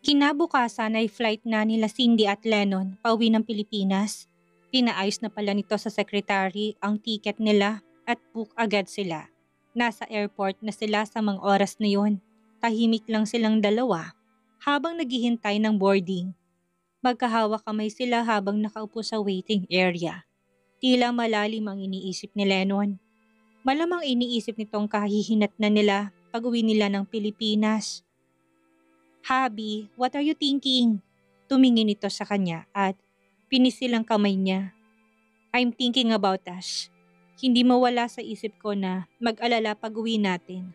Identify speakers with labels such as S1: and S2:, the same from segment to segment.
S1: Kinabukasan ay flight na nila Cindy at Lennon pauwi ng Pilipinas. Pinaayos na pala nito sa secretary ang ticket nila at book agad sila. Nasa airport na sila sa mga oras na yon. Tahimik lang silang dalawa habang naghihintay ng boarding. Magkahawak kamay sila habang nakaupo sa waiting area. Tila malalim ang iniisip ni Lennon. Malamang iniisip nitong kahihinat na nila pag-uwi nila ng Pilipinas. "Habi, what are you thinking?" Tumingin ito sa kanya at pinisil ang kamay niya. "I'm thinking about us. Hindi mawala sa isip ko na mag-alala pag-uwi natin.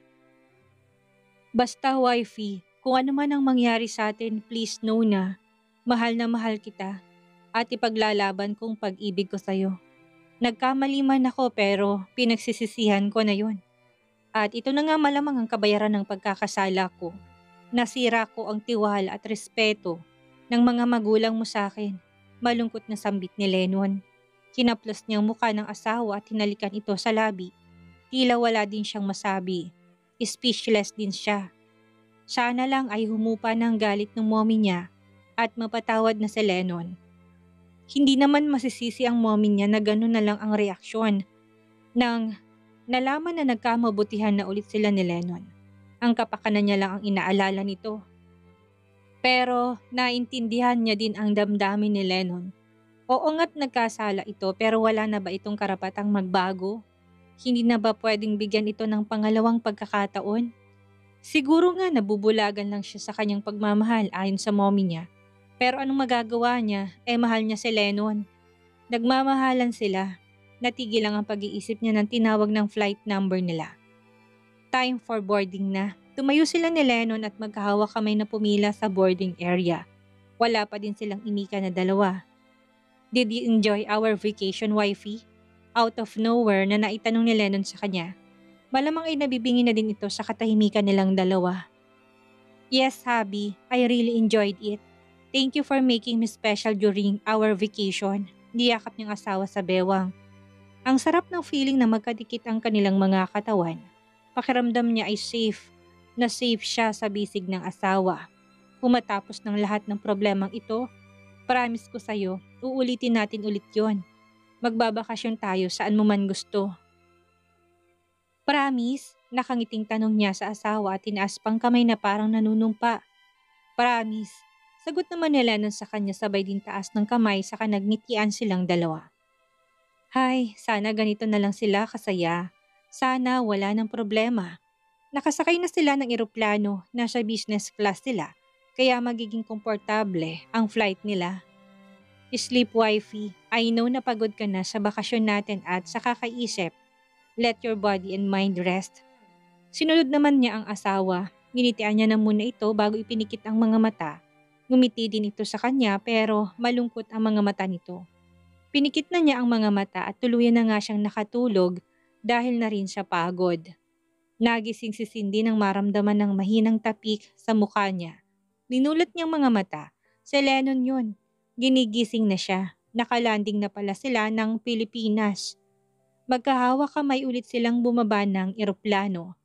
S1: Basta wifey, kung ano man ang mangyari sa atin, please know na mahal kita at ipaglalaban kong pag-ibig ko sa'yo. Nagkamali man ako pero pinagsisisihan ko na yon. At ito na nga malamang ang kabayaran ng pagkakasala ko. Nasira ko ang tiwala at respeto ng mga magulang mo sa akin." Malungkot na sambit ni Lennon. Kinaplos niyang mukha ng asawa at hinalikan ito sa labi. Tila wala din siyang masabi. Speechless din siya. Sana lang ay humupa ng galit ng mommy niya at mapatawad na si Lennon. Hindi naman masisisi ang mommy niya na gano'n na lang ang reaksyon nang nalaman na nagkamabutihan na ulit sila ni Lennon. Ang kapakanan niya lang ang inaalala nito. Pero naintindihan niya din ang damdamin ni Lennon. Oo nga't nagkasala ito pero wala na ba itong karapatang magbago? Hindi na ba pwedeng bigyan ito ng pangalawang pagkakataon? Siguro nga nabubulagan lang siya sa kanyang pagmamahal ayon sa mommy niya. Pero anong magagawa niya? Mahal niya si Lennon. Nagmamahalan sila. Natigil lang ang pag-iisip niya ng tinawag ng flight number nila. Time for boarding na. Tumayo sila ni Lennon at magkahawak kamay na pumila sa boarding area. Wala pa din silang inika na dalawa. "Did you enjoy our vacation, wifey?" Out of nowhere na naitanong ni Lennon sa kanya. Malamang ay nabibingi na din ito sa katahimikan nilang dalawa. "Yes, hubby. I really enjoyed it. Thank you for making me special during our vacation." Niyakap niyang asawa sa bewang. Ang sarap ng feeling na magkadikit ang kanilang mga katawan. Pakiramdam niya ay safe siya sa bisig ng asawa. Kung matapos ng lahat ng problemang ito, promise ko sa'yo, uulitin natin ulit yon. Magbabakasyon tayo saan mo man gusto. "Promise?" Nakangiting tanong niya sa asawa at tinaas pang kamay na parang nanunumpa. "Promise." Sagot naman ni Lennon sa kanya sabay din taas ng kamay saka nagngitian silang dalawa. Hay, sana ganito na lang sila kasaya. Sana wala ng problema. Nakasakay na sila ng eroplano, nasa business class sila, kaya magiging komportable ang flight nila. "Sleep, wifey. I know na pagod ka na sa bakasyon natin at sa kakaisip. Let your body and mind rest." Sinunod naman niya ang asawa. Nginitian niya na muna ito bago ipinikit ang mga mata. Ngumiti din ito sa kanya pero malungkot ang mga mata nito. Pinikit na niya ang mga mata at tuluyan na nga siyang nakatulog dahil na rin siya pagod. Nagising si Cindy nang maramdaman ng mahinang tapik sa mukha niya. Ninulat niyang mga mata. Si Lennon yun. Ginigising na siya. Nakalanding na pala sila ng Pilipinas. Magkahawak kamay ulit silang bumaba ng eroplano.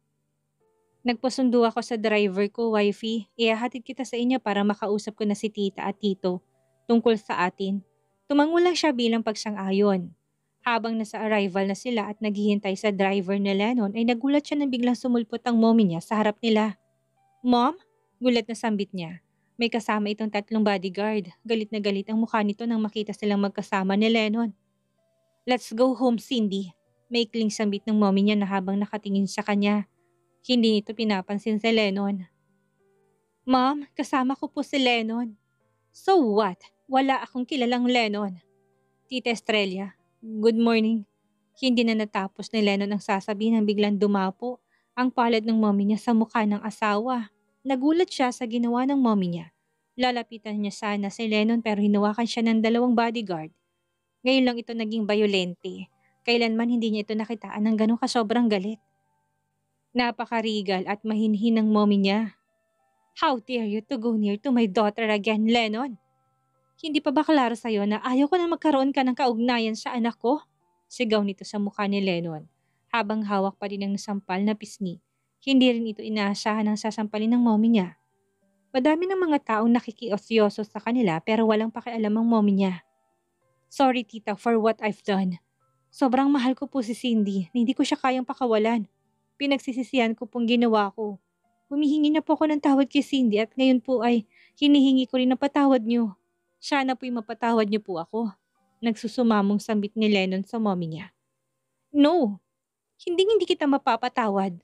S1: "Nagpasundo ako sa driver ko, wifey. Ihahatid kita sa inyo para makausap ko na si tita at tito tungkol sa atin." Tumango lang siya bilang pagsang-ayon. Habang nasa arrival na sila at naghihintay sa driver ni Lennon ay nagulat siya nang biglang sumulpot ang mommy niya sa harap nila. "Mom?" Gulat na sambit niya. May kasama itong 3 bodyguard. Galit na galit ang mukha nito nang makita silang magkasama ni Lennon. "Let's go home, Cindy." Maikling sambit ng mommy niya na habang nakatingin sa kanya. Hindi nito pinapansin si Lennon. "Mom, kasama ko po si Lennon." "So what? Wala akong kilalang Lennon." "Tita Estrella, good morning." Hindi na natapos ni Lennon ang sasabihin nang biglang dumapo ang palad ng mommy niya sa mukha ng asawa. Nagulat siya sa ginawa ng mommy niya. Lalapitan niya sana si Lennon pero hinawakan siya ng 2 bodyguard. Ngayon lang ito naging bayolente. Kailanman hindi niya ito nakitaan ng ganong kasobrang galit. Napakarigal at mahinhin ng mommy niya. "How dare you to go near to my daughter again, Lennon? Hindi pa ba klaro sa'yo na ayaw ko na magkaroon ka ng kaugnayan sa anak ko?" Sigaw nito sa mukha ni Lennon, habang hawak pa din ang nasampal na pisngi. Hindi rin ito inaasahan ng sasampalin ng mommy niya. Madami ng mga taong nakikiosyoso sa kanila pero walang pakialam ang mommy niya. Sorry tita for what I've done. Sobrang mahal ko po si Cindy na hindi ko siya kayang pakawalan. Pinagsisisihan ko pong ginawa ko. Humihingi na po ako ng tawad kay Cindy at ngayon po ay hinihingi ko rin ang patawad niyo. Sana po'y mapatawad niyo po ako. Nagsusumamong sambit ni Lennon sa mommy niya. No, hindi kita mapapatawad.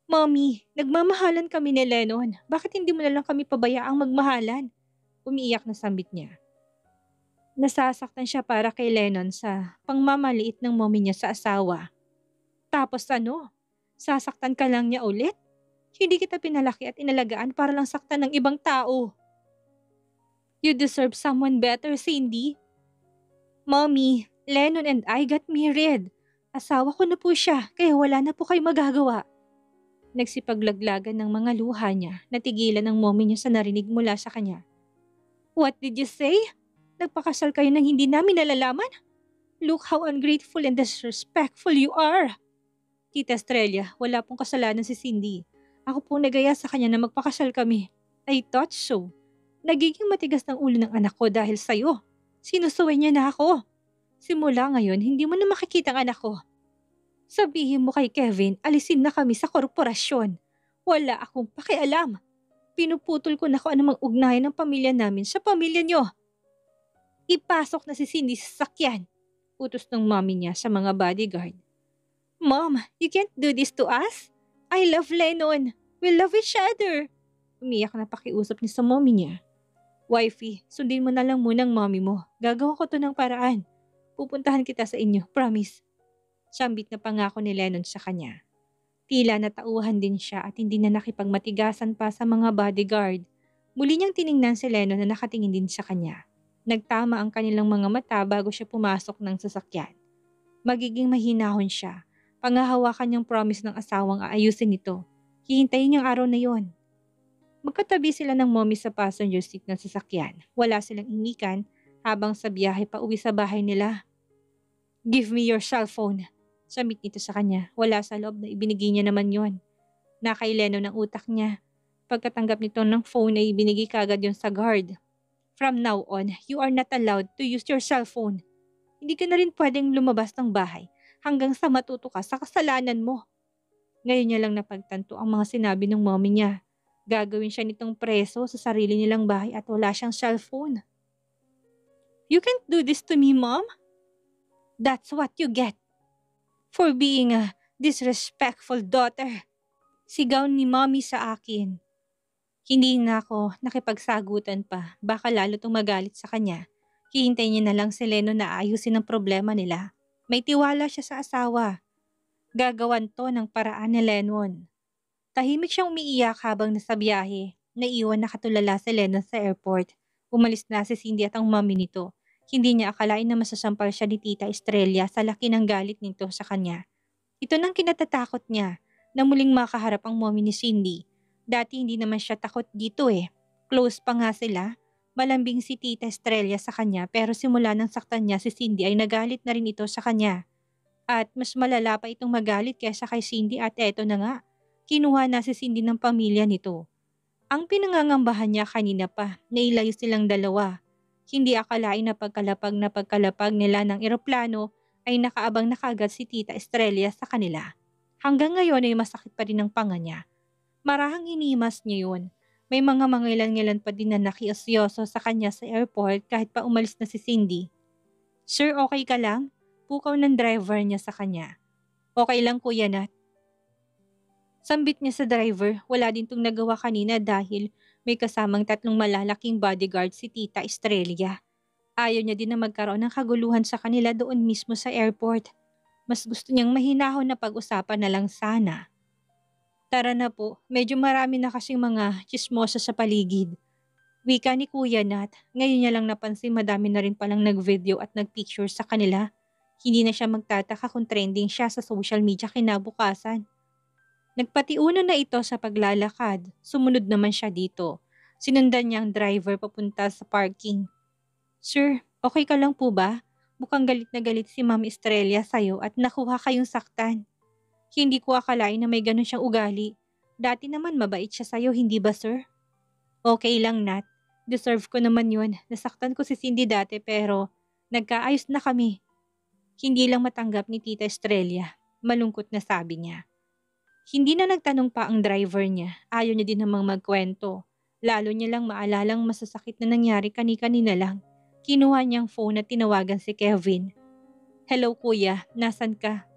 S1: Mommy, nagmamahalan kami ni Lennon. Bakit hindi mo na lang kami pabayaang magmahalan? Umiiyak na sambit niya. Nasasaktan siya para kay Lennon sa pangmamaliit ng mommy niya sa asawa. Tapos ano? Sasaktan ka lang niya ulit? Hindi kita pinalaki at inalagaan para lang saktan ng ibang tao. You deserve someone better, Cindy. Mommy, Lennon and I got married. Asawa ko na po siya, kaya wala na po kayo magagawa. Nagsipaglaglagan ng mga luha niya, natigilan ng mommy niya sa narinig mula sa kanya. What did you say? Nagpakasal kayo nang hindi namin nalalaman? Look how ungrateful and disrespectful you are. Tita Estrella, wala pong kasalanan si Cindy. Ako po nagaya sa kanya na magpakasal kami. I thought so. Nagiging matigas ng ulo ng anak ko dahil sa'yo. Sinusuway niya na ako. Simula ngayon, hindi mo na makikita ang anak ko. Sabihin mo kay Kevin, alisin na kami sa korporasyon. Wala akong pakialam. Pinuputol ko na kung anumang ugnayan ng pamilya namin sa pamilya niyo. Ipasok na si Cindy sa sakyan. Utos ng mommy niya sa mga bodyguard. Mom, you can't do this to us. I love Lennon. We love each other. Umiyak na pakiusap niya sa mommy niya. Wifey, sundin mo na lang muna ang mommy mo. Gagawa ko to ng paraan. Pupuntahan kita sa inyo, promise. Sambit na pangako ni Lennon sa kanya. Tila natauhan din siya at hindi na nakipagmatigasan pa sa mga bodyguard. Muli niyang tiningnan si Lennon na nakatingin din sa kanya. Nagtama ang kanilang mga mata bago siya pumasok ng sasakyan. Magiging mahinahon siya. Pangahawakan niyang promise ng asawang aayusin ito. Hihintayin niyang araw na yon. Magkatabi sila ng mommy sa passenger seat ng sasakyan. Wala silang inikan habang sa biyahe pa uwi sa bahay nila. Give me your cellphone. Sambit nito sa kanya. Wala sa loob na ibinigay niya naman yon. Nakaileno ng utak niya. Pagkatanggap nito ng phone ay ibinigay kagad yon sa guard. From now on, you are not allowed to use your cellphone. Hindi ka na rin pwedeng lumabas ng bahay hanggang sa matuto ka sa kasalanan mo. Ngayon niya lang napagtanto ang mga sinabi ng mommy niya. Gagawin siya nitong preso sa sarili nilang bahay at wala siyang cellphone. You can't do this to me, Mom. That's what you get for being a disrespectful daughter. Sigaw ni mommy sa akin. Hindi na ako nakipagsagutan pa, baka lalo itong magalit sa kanya. Hihintay niya na lang si Lennon na ayusin ang problema nila. May tiwala siya sa asawa. Gagawan to ng paraan ni Lennon. Tahimik siyang umiiyak habang nasa biyahe. Naiwan nakatulala si Lennon sa airport. Umalis na si Cindy at ang mami nito. Hindi niya akalain na masasampal siya ni Tita Estrella sa laki ng galit nito sa kanya. Ito nang kinatatakot niya na muling makaharap ang mami ni Cindy. Dati hindi naman siya takot dito eh. Close pa nga sila. Malambing si Tita Estrella sa kanya pero simula nang saktan niya si Cindy ay nagalit na rin ito sa kanya. At mas malala pa itong magalit kaysa kay Cindy at eto na nga. Kinuha na si Cindy ng pamilya nito. Ang pinangangambahan niya kanina pa na ilayo silang dalawa. Hindi akalain na pagkalapag nila ng eroplano ay nakaabang na kaagad si Tita Estrella sa kanila. Hanggang ngayon ay masakit pa rin ang panga niya. Marahang hinimas niya yun. May mga mangilan-ngilan pa din na nakiosyoso sa kanya sa airport kahit pa umalis na si Cindy. Sir, okay ka lang? Pukaw ng driver niya sa kanya. Okay lang kuya Nat. Sambit niya sa driver, wala din tong nagawa kanina dahil may kasamang 3 malalaking bodyguard si Tita Estrella. Ayaw niya din na magkaroon ng kaguluhan sa kanila doon mismo sa airport. Mas gusto niyang mahinahon na pag-usapan na lang sana. Tara na po, medyo marami na kasing mga chismosa sa paligid. Wika ni Kuya Nat, ngayon niya lang napansin madami na rin palang nag-video at nag-picture sa kanila. Hindi na siya magtataka kung trending siya sa social media kinabukasan. Nagpatiuno na ito sa paglalakad, sumunod naman siya dito. Sinundan niya ang driver papunta sa parking. Sir, okay ka lang po ba? Mukhang galit na galit si Ma'am Estrella sa'yo at nakuha kayong saktan. Hindi ko akalain na may ganun siyang ugali. Dati naman mabait siya sa'yo, hindi ba sir? Okay lang, Nat. Deserve ko naman yun. Nasaktan ko si Cindy dati pero nagkaayos na kami. Hindi lang matanggap ni Tita Estrella. Malungkot na sabi niya. Hindi na nagtanong pa ang driver niya. Ayaw niya din namang magkwento. Lalo niya lang maalalang masasakit na nangyari kani-kanina lang. Kinuha niyang phone at tinawagan si Kevin. Hello kuya, nasan ka?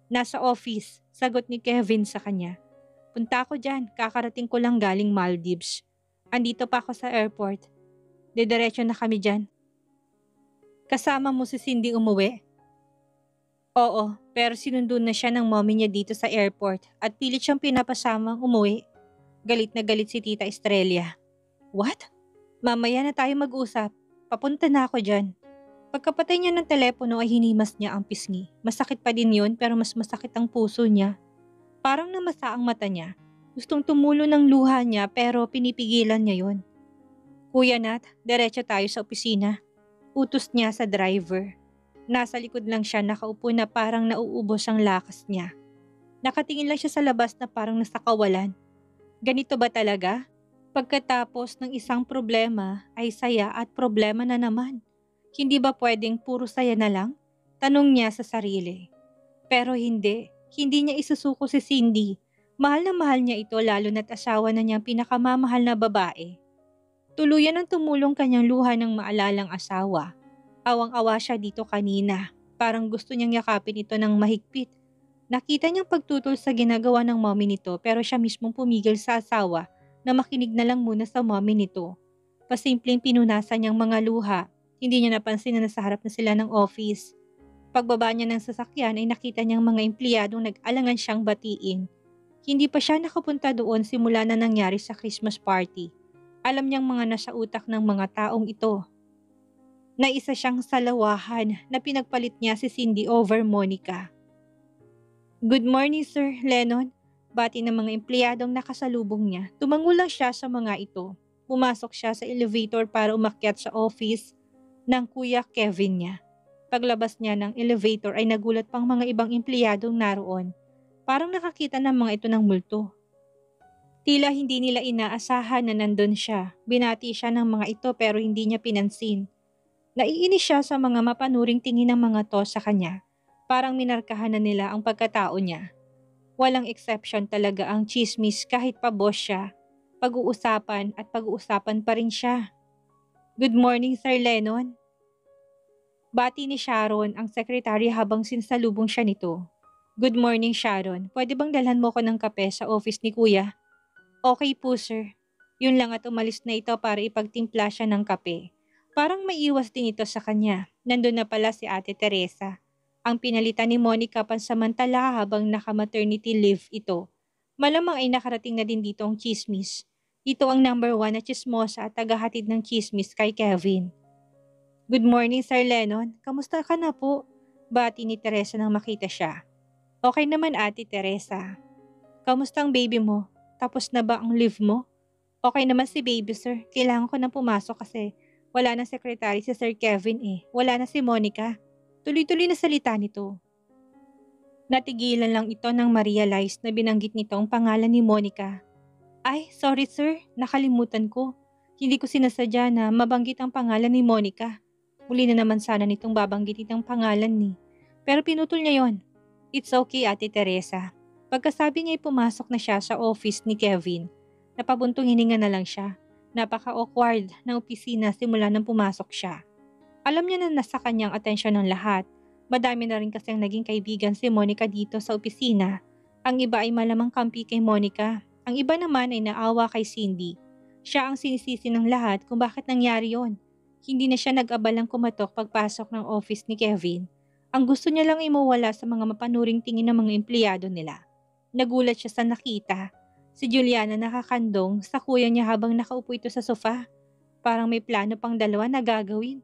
S1: Nasa office, sagot ni Kevin sa kanya. Punta ako dyan, kakarating ko lang galing Maldives. Andito pa ako sa airport. Didiretso na kami dyan. Kasama mo si Cindy umuwi? Oo, pero sinundo na siya ng mommy niya dito sa airport at pilit siyang pinapasamang umuwi. Galit na galit si Tita Estrella. What? Mamaya na tayo mag-usap. Papunta na ako dyan. Pagkapatay niya ng telepono ay hinimas niya ang pisngi. Masakit pa din yun pero mas masakit ang puso niya. Parang namasa ang mata niya. Gustong tumulo ng luha niya pero pinipigilan niya yun. Kuya Nat, diretso tayo sa opisina. Utos niya sa driver. Nasa likod lang siya nakaupo na parang nauubos ang lakas niya. Nakatingin lang siya sa labas na parang nasa kawalan. Ganito ba talaga? Pagkatapos ng isang problema ay saya at problema na naman. Hindi ba pwedeng puro saya na lang? Tanong niya sa sarili. Pero hindi. Hindi niya isusuko si Cindy. Mahal na mahal niya ito lalo na't asawa na niyang pinakamamahal na babae. Tuluyan ang tumulong kanyang luha ng maalalang asawa. Awang-awa siya dito kanina. Parang gusto niyang yakapin ito ng mahigpit. Nakita niyang pagtutol sa ginagawa ng mommy nito pero siya mismong pumigil sa asawa na makinig na lang muna sa mommy nito. Pasimpleng pinunasan niyang mga luha. Hindi niya napansin na nasa harap na sila ng office. Pagbaba niya ng sasakyan ay nakita niyang mga empleyadong nag-alangan siyang batiin. Hindi pa siya nakapunta doon simula na nangyari sa Christmas party. Alam niyang mga nasa utak ng mga taong ito. Na isa siyang salawahan na pinagpalit niya si Cindy over Monica. Good morning, Sir Lennon. Bati ng mga empleyadong nakasalubong niya. Tumango lang siya sa mga ito. Pumasok siya sa elevator para umakyat sa office ng Kuya Kevin niya. Paglabas niya ng elevator ay nagulat pang mga ibang empleyadong naroon. Parang nakakita ng mga ito ng multo. Tila hindi nila inaasahan na nandun siya. Binati siya ng mga ito pero hindi niya pinansin. Naiinis siya sa mga mapanuring tingin ng mga to sa kanya. Parang minarkahan na nila ang pagkatao niya. Walang exception talaga ang chismis kahit pa boss siya. Pag-uusapan at pag-uusapan pa rin siya. Good morning, Sir Lennon. Bati ni Sharon ang sekretary habang sinsalubong siya nito. Good morning, Sharon. Pwede bang dalhan mo ko ng kape sa office ni Kuya? Okay po, sir. Yun lang at umalis na ito para ipagtimpla siya ng kape. Parang maiwas din ito sa kanya. Nandun na pala si Ate Teresa. Ang pinalitan ni Monica pansamantala habang naka-maternity leave ito. Malamang ay nakarating na din dito ang chismis. Ito ang number 1 na chismosa at tagahatid ng chismis kay Kevin. Good morning, Sir Lennon. Kamusta ka na po? Bati ni Teresa nang makita siya. Okay naman, Ate Teresa. Kamusta ang baby mo? Tapos na ba ang leave mo? Okay naman si baby, sir. Kailangan ko nang pumasok kasi wala na secretary si Sir Kevin eh. Wala na si Monica. Tuloy-tuloy na salita nito. Natigilan lang ito nang ma-realize na binanggit nito ang pangalan ni Monica. Ay, sorry sir. Nakalimutan ko. Hindi ko sinasadya na mabanggit ang pangalan ni Monica. Muli na naman sana nitong babanggit itong pangalan ni. Pero pinutol niya yon. It's okay, Ate Teresa. Pagkasabi niya ay pumasok na siya sa office ni Kevin. Napabuntong hininga na lang siya. Napaka-awkward ng opisina simula nang pumasok siya. Alam niya na nasa kanyang atensyon ng lahat. Madami na rin kasi ang naging kaibigan si Monica dito sa opisina. Ang iba ay malamang kampi kay Monica. Ang iba naman ay naawa kay Cindy. Siya ang sinisisi ng lahat kung bakit nangyari yon. Hindi na siya nag-abalang kumatok pagpasok ng office ni Kevin. Ang gusto niya lang ay mawala sa mga mapanuring tingin ng mga empleyado nila. Nagulat siya sa nakita. Si Juliana nakakandong sa kuya niya habang nakaupo ito sa sofa. Parang may plano pang dalawa na gagawin.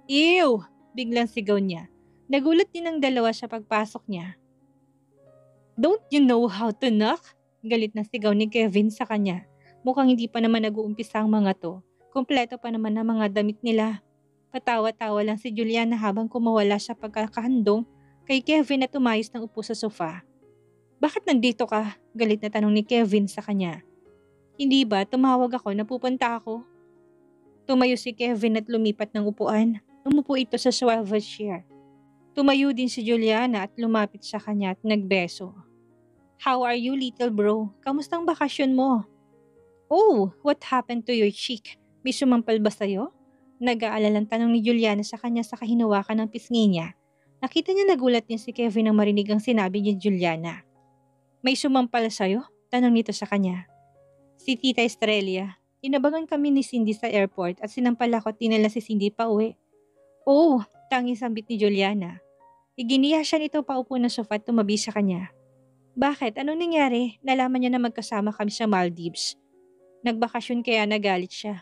S1: Ew! Biglang sigaw niya. Nagulat din ang dalawa sa pagpasok niya. Don't you know how to knock? Galit na sigaw ni Kevin sa kanya. Mukhang hindi pa naman nag-uumpisa ang mga to. Kompleto pa naman ang mga damit nila. Patawa-tawa lang si Juliana habang kumawala sa pagkakahandong kay Kevin at umayos ng upo sa sofa. Bakit nandito ka? Galit na tanong ni Kevin sa kanya. Hindi ba tumawag ako na pupunta ako? Tumayo si Kevin at lumipat ng upuan. Umupo ito sa swivel chair. Tumayo din si Juliana at lumapit sa kanya at nagbeso. How are you, little bro? Kamustang bakasyon mo? Oh, what happened to your cheek? May sumampal ba sa'yo? Nag-aalalang tanong ni Juliana sa kanya sa kahinawakan ng pisngi niya. Nakita niya nagulat din si Kevin nang marinig ang sinabi ni Juliana. May sumampal sa'yo? Tanong nito sa kanya. Si Tita Estrella. Inabangan kami ni Cindy sa airport at sinampal ako at dinala si Cindy pa uwi. Oh, tanging sambit ni Juliana. Iginiya siya nito paupo na sofa at tumabi sa kanya. Bakit? Anong nangyari? Nalaman niya na magkasama kami sa Maldives. Nagbakasyon kaya nagalit siya.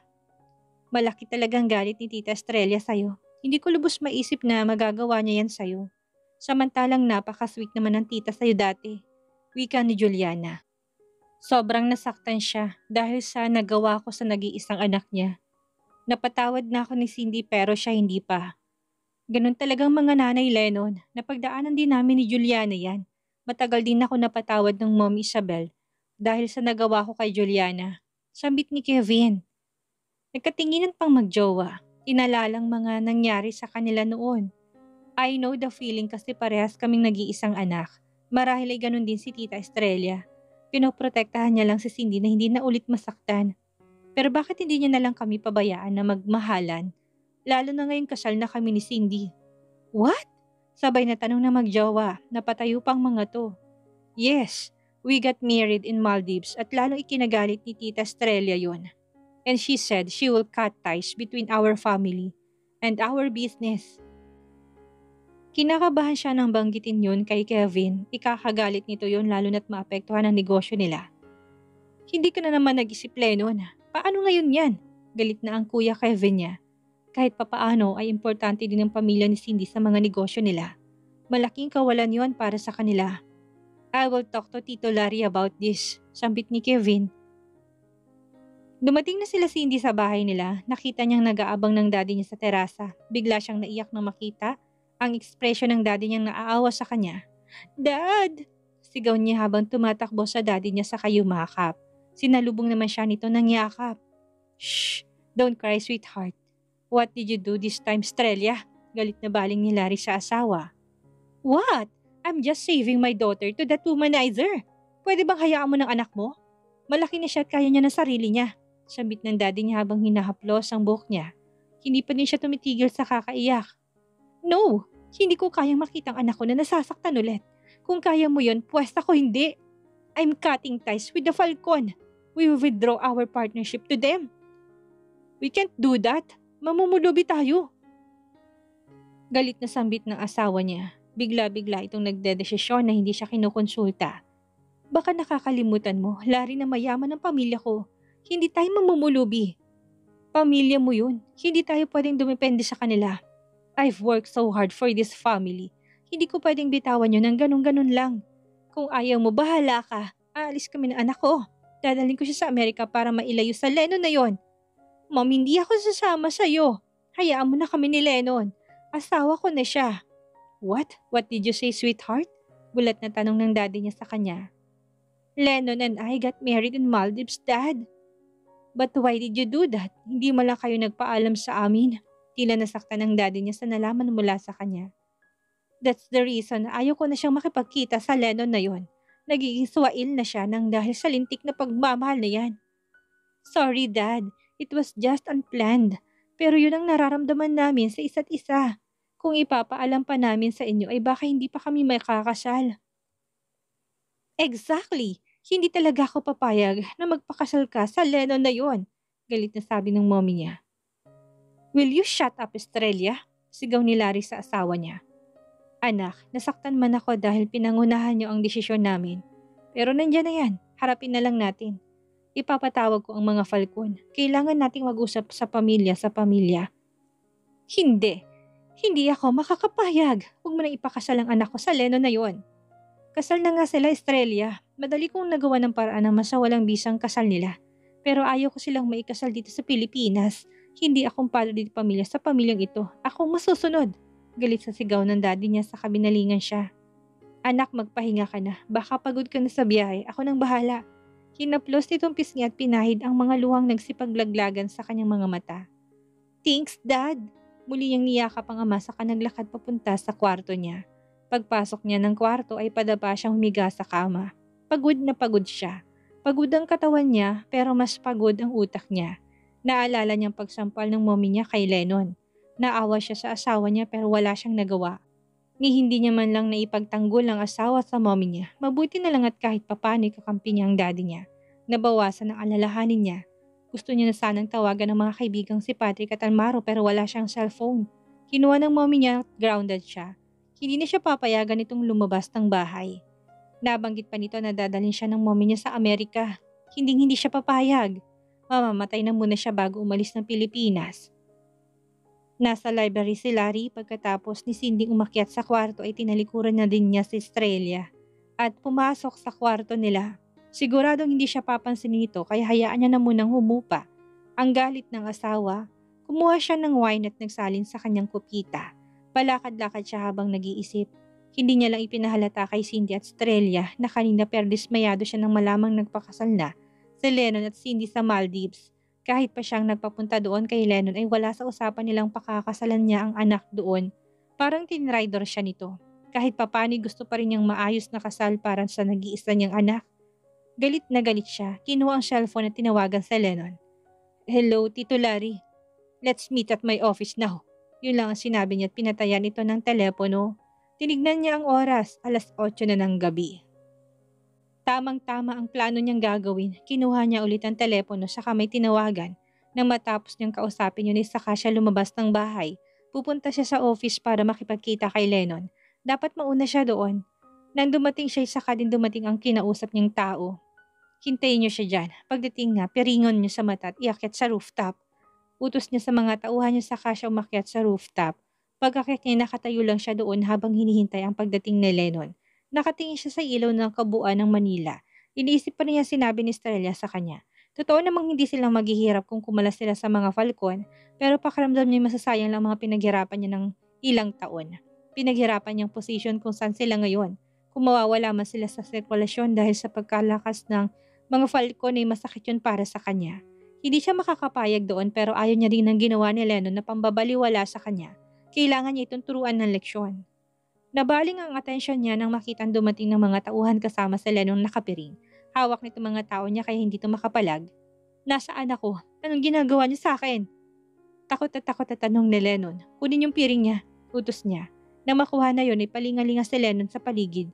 S1: Malaki talagang galit ni Tita Estrella sa'yo. Hindi ko lubos maisip na magagawa niya yan sa'yo. Samantalang napaka-sweet naman ng tita sa'yo dati. Wika ni Juliana. Sobrang nasaktan siya dahil sa nagawa ko sa nag-iisang anak niya. Napatawad na ako ni Cindy pero siya hindi pa. Ganun talagang mga nanay, Lennon. Napagdaanan din namin ni Juliana yan. Matagal din ako napatawad ng Mom Isabel dahil sa nagawa ko kay Juliana. Sambit ni Kevin. Nagkatinginan pang magjowa. Inalalang mga nangyari sa kanila noon. I know the feeling kasi parehas kaming nag-iisang anak. Marahil ay ganun din si Tita Estrella. Pinoprotektahan niya lang si Cindy na hindi na ulit masaktan. Pero bakit hindi niya na lang kami pabayaan na magmahalan? Lalo na ngayong kasal na kami ni Cindy. What? Sabay na tanong na magjowa, napatayo pang mga to. Yes, we got married in Maldives at lalong ikinagalit ni Tita Estrella yun. And she said she will cut ties between our family and our business. Kinakabahan siya nang banggitin yun kay Kevin. Ikakagalit nito yun lalo na't maapektuhan ang negosyo nila. Hindi ka na naman nag-isip, Lennon. Paano ngayon yan? Galit na ang kuya Kevin niya. Kahit papaano ay importante din ang pamilya ni Cindy sa mga negosyo nila. Malaking kawalan yon para sa kanila. I will talk to Tito Larry about this, sambit ni Kevin. Dumating na sila Cindy sa bahay nila. Nakita niyang nag-aabang ng daddy niya sa terasa. Bigla siyang naiyak nang makita ang ekspresyon ng daddy niyang naaawa sa kanya. Dad! Sigaw niya habang tumatakbo sa daddy niya sa kayumakap. Sinalubong naman siya nito ng yakap. Shh! Don't cry, sweetheart. What did you do this time, Estrella? Galit na baling ni Larry sa asawa. What? I'm just saving my daughter to that womanizer. Pwede bang hayaan mo ng anak mo? Malaki na siya at kaya niya ng sarili niya. Sambit ng daddy niya habang hinahaplos ang buhok niya. Hindi pa din siya tumitigil sa kakaiyak. No, hindi ko kayang makitang anak ko na nasasaktan ulit. Kung kaya mo yon, pwes ako hindi. I'm cutting ties with the Falcon. We will withdraw our partnership to them. We can't do that. Mamumulubi tayo. Galit na sambit ng asawa niya. Bigla-bigla itong nagdedesisyon na hindi siya kinukonsulta. Baka nakakalimutan mo, Larry, na mayaman ang pamilya ko. Hindi tayo mamumulubi. Pamilya mo yun. Hindi tayo pwedeng dumepende sa kanila. I've worked so hard for this family. Hindi ko pwedeng bitawan yun ng ganun-ganun lang. Kung ayaw mo, bahala ka. Aalis kami ng anak ko. Dadalhin ko siya sa Amerika para mailayo sa Lennon na yon. Mom, hindi ako sasama sa'yo. Hayaan mo na kami ni Lennon. Asawa ko na siya. What? What did you say, sweetheart? Bulat na tanong ng daddy niya sa kanya. Lennon and I got married in Maldives, Dad. But why did you do that? Hindi mo lang kayo nagpaalam sa amin. Tila nasaktan ng daddy niya sa nalaman mula sa kanya. That's the reason na ayaw ko na siyang makipagkita sa Lennon na yon. Nagiging swail na siya nang dahil sa lintik na pagmamahal na yan. Sorry, Dad. It was just unplanned. Pero yun ang nararamdaman namin sa isa't isa. Kung ipapaalam pa namin sa inyo ay baka hindi pa kami makakasal. Exactly. Hindi talaga ako papayag na magpakasal ka sa Lennon na yon. Galit na sabi ng mommy niya. Will you shut up, Estrella? Sigaw ni Larry sa asawa niya. Anak, nasaktan man ako dahil pinangunahan niyo ang desisyon namin. Pero nandiyan na yan, harapin na lang natin. Ipapatawag ko ang mga Falcon. Kailangan nating mag-usap sa pamilya. Hindi. Hindi ako makakapayag. Huwag mo nang ipakasal ang anak ko sa Lennon na yon. Kasal na nga sila, Estrella. Madali kong nagawa ng paraan na masawalang bisang kasal nila. Pero ayaw ko silang maikasal dito sa Pilipinas. Hindi akong palo dito pamilya sa pamilyang ito. Ako masusunod. Galit sa sigaw ng daddy niya sa kabinalingan siya. Anak, magpahinga ka na. Baka pagod ka na sa biyahe. Ako nang bahala. Hinaplos nitong pisngi at pinahid ang mga luhang nagsipaglaglagan sa kanyang mga mata. "Thanks, Dad!" Muli niyang niyakap ang ama saka naglakad papunta sa kwarto niya. Pagpasok niya ng kwarto ay padapa siyang humiga sa kama. Pagod na pagod siya. Pagod ang katawan niya pero mas pagod ang utak niya. Naalala niyang pagsampal ng mommy niya kay Lennon. Naawa siya sa asawa niya pero wala siyang nagawa. Ni hindi niya man lang naipagtanggol ang asawa sa mommy niya. Mabuti na lang at kahit papano kakampi niya ang daddy niya. Nabawasan ang alalahanin niya. Gusto niya na sanang tawagan ng mga kaibigang si Patrick at Almaro pero wala siyang cellphone. Kinuha ng mommy niya at grounded siya. Hindi na siya papayagan itong lumabas ng bahay. Nabanggit pa nito na dadalhin siya ng mommy niya sa Amerika. Hindi siya papayag. Mamamatay na muna siya bago umalis ng Pilipinas. Nasa library si Larry pagkatapos ni Cindy umakyat sa kwarto ay tinalikuran na din niya si Estrella at pumasok sa kwarto nila. Siguradong hindi siya papansinin nito kaya hayaan niya na munang humupa. Ang galit ng asawa, kumuha siya ng wine at nagsalin sa kanyang kupita. Palakad-lakad siya habang nag-iisip. Hindi niya lang ipinahalata kay Cindy at Estrella na kanina pero dismayado siya nang malamang nagpakasal na si Lennon at Cindy sa Maldives. Kahit pa siyang nagpapunta doon kay Lennon ay wala sa usapan nilang pakakasalan niya ang anak doon. Parang tinrider siya nito. Kahit papani gusto pa rin niyang maayos na kasal para sa nag-iisa niyang anak. Galit na galit siya. Kinuha ang cellphone at tinawagan sa Lennon. "Hello, Tito Larry. Let's meet at my office now." Yun lang ang sinabi niya at pinatayan ito ng telepono. Tinignan niya ang oras, 8:00 na ng gabi. Tamang-tama ang plano niyang gagawin. Kinuha niya ulit ang telepono saka may tinawagan. Nang matapos niyang kausapin yun ay saka siya lumabas ng bahay. Pupunta siya sa office para makipagkita kay Lennon. Dapat mauna siya doon. Nang dumating siya saka din dumating ang kinausap niyang tao. "Hintayin niyo siya dyan. Pagdating nga, piringon niyo sa mata at iakyat sa rooftop." Utos niya sa mga tauhan niya saka siya umakyat sa rooftop. Pagkakit niya nakatayo lang siya doon habang hinihintay ang pagdating ni Lennon. Nakatingin siya sa ilaw ng kabuuan ng Manila. Iniisip pa niya sinabi ni Estrella sa kanya. Totoo namang hindi silang maghihirap kung kumalas sila sa mga Falcon, pero pakiramdam niya masasayang lang mga pinaghirapan niya ng ilang taon. Pinaghirapan niyang posisyon kung saan sila ngayon. Kung mawawala man sila sa sirkulasyon dahil sa pagkalakas ng mga Falcon ay masakit yun para sa kanya. Hindi siya makakapayag doon pero ayaw niya rin ng ginawa ni Lennon na pambabaliwala sa kanya. Kailangan niya itong turuan ng leksyon. Nabaling ang atensyon niya nang makitang dumating ng mga tauhan kasama si Lennon nakapiring. Hawak nito mga tao niya kaya hindi ito makapalag. "Nasaan ako? Anong ginagawa niyo sa akin?" Takot na tanong ni Lennon. "Kunin yung piring niya," utos niya. Nang makuha na yun ay palingalinga si Lennon sa paligid.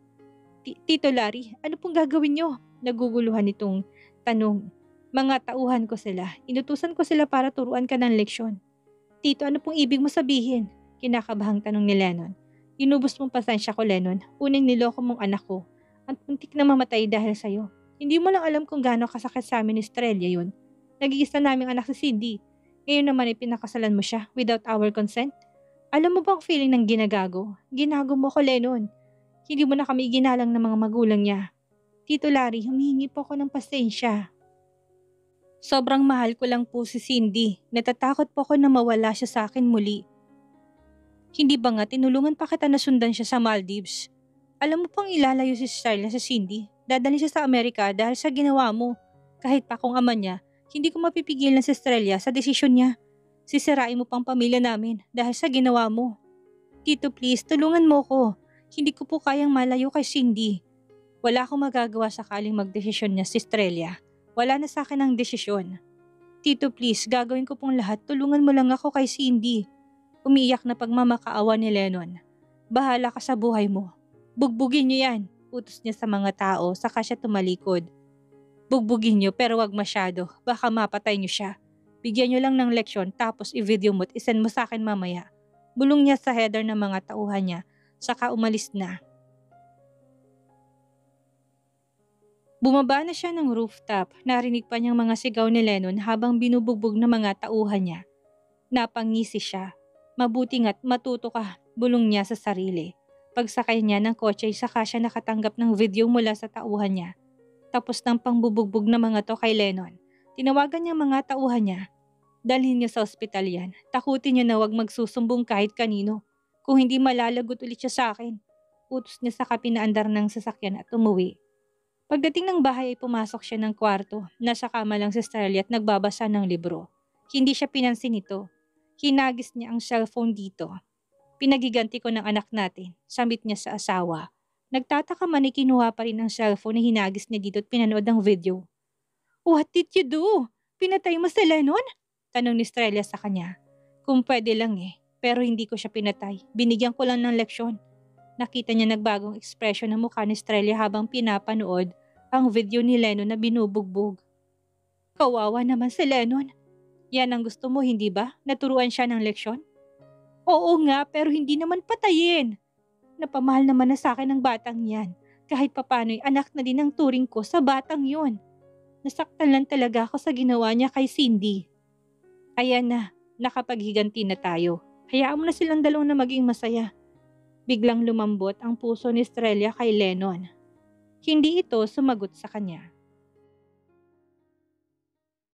S1: Tito Larry, ano pong gagawin niyo?" Naguguluhan itong tanong. "Mga tauhan ko sila. Inutusan ko sila para turuan ka ng leksyon." "Tito, ano pong ibig mo sabihin?" Kinakabahang tanong ni Lennon. "Inubos mong pasensya ko, Lennon. Unang niloko mong anak ko. At muntik na mamatay dahil sa'yo. Hindi mo lang alam kung gaano kasakit sa amin ni Estrella yun. Nag-iisa naming anak si Cindy. Ngayon naman ay pinakasalan mo siya without our consent. Alam mo bang feeling ng ginagago? Ginago mo ko, Lennon. Hindi mo na kami ginalang ng mga magulang niya. Tito Larry, humihingi po ako ng pasensya. Sobrang mahal ko lang po si Cindy. Natatakot po ako na mawala siya sa akin muli. Hindi ba nga tinulungan pa kita na sundan siya sa Maldives? Alam mo pang ilalayo si Estrella sa Cindy. Dadalhin siya sa Amerika dahil sa ginawa mo. Kahit pa kung ama niya, hindi ko mapipigilan si Estrella sa desisyon niya. Sisirain mo pang pamilya namin dahil sa ginawa mo. Tito, please, tulungan mo ko. Hindi ko po kayang malayo kay Cindy. Wala akong magagawa sakaling magdesisyon niya si Estrella. Wala na sa akin ang desisyon. Tito, please, gagawin ko pong lahat. Tulungan mo lang ako kay Cindy. Umiyak na pagmamakaawa ni Lennon. Bahala ka sa buhay mo. Bugbugin niyo yan, utos niya sa mga tao saka siya tumalikod. Bugbugin niyo pero wag masyado, baka mapatay niyo siya. Bigyan niyo lang ng leksyon tapos i-video mo at isend mo sa akin mamaya. Bulong niya sa header ng mga tauhan niya, saka umalis na. Bumaba na siya ng rooftop, narinig pa niyang mga sigaw ni Lennon habang binubugbog ng mga tauhan niya. Napangisi siya. Mabuti nga't matuto ka, bulong niya sa sarili. Pagsakay niya ng kotse saka siya nakatanggap ng video mula sa tauhan niya. Tapos ng pangbubugbog ng mga to kay Lennon. Tinawagan niya mga tauhan niya. Dalhin niyo sa ospital yan. Takutin niyo na wag magsusumbong kahit kanino. Kung hindi malalagot ulit siya sa akin. Utos niya sa kapinaandar ng sasakyan at umuwi. Pagdating ng bahay ay pumasok siya ng kwarto. Nasa kama lang si Sterling at nagbabasa ng libro. Hindi siya pinansin nito. Hinagis niya ang cellphone dito. Pinagiganti ko ng anak natin, sambit niya sa asawa. Nagtataka man ay kinuha pa rin ang cellphone na hinagis niya dito at pinanood ang video. What did you do? Pinatay mo si Lennon? Tanong ni Estrella sa kanya. Kung pwede lang pero hindi ko siya pinatay. Binigyan ko lang ng leksyon. Nakita niya nagbagong ekspresyon ng mukha ni Estrella habang pinapanood ang video ni Lennon na binubugbog. Kawawa naman si Lennon. Yan ang gusto mo, hindi ba? Naturuan siya ng leksyon? Oo nga, pero hindi naman patayin. Napamahal naman na sa akin ang batang yan. Kahit papano'y anak na din ang turing ko sa batang yon. Nasaktan lang talaga ako sa ginawa niya kay Cindy. Ayan na, nakapaghiganti na tayo. Hayaan mo na silang dalawang na maging masaya. Biglang lumambot ang puso ni Estrella kay Lennon. Hindi ito sumagot sa kanya.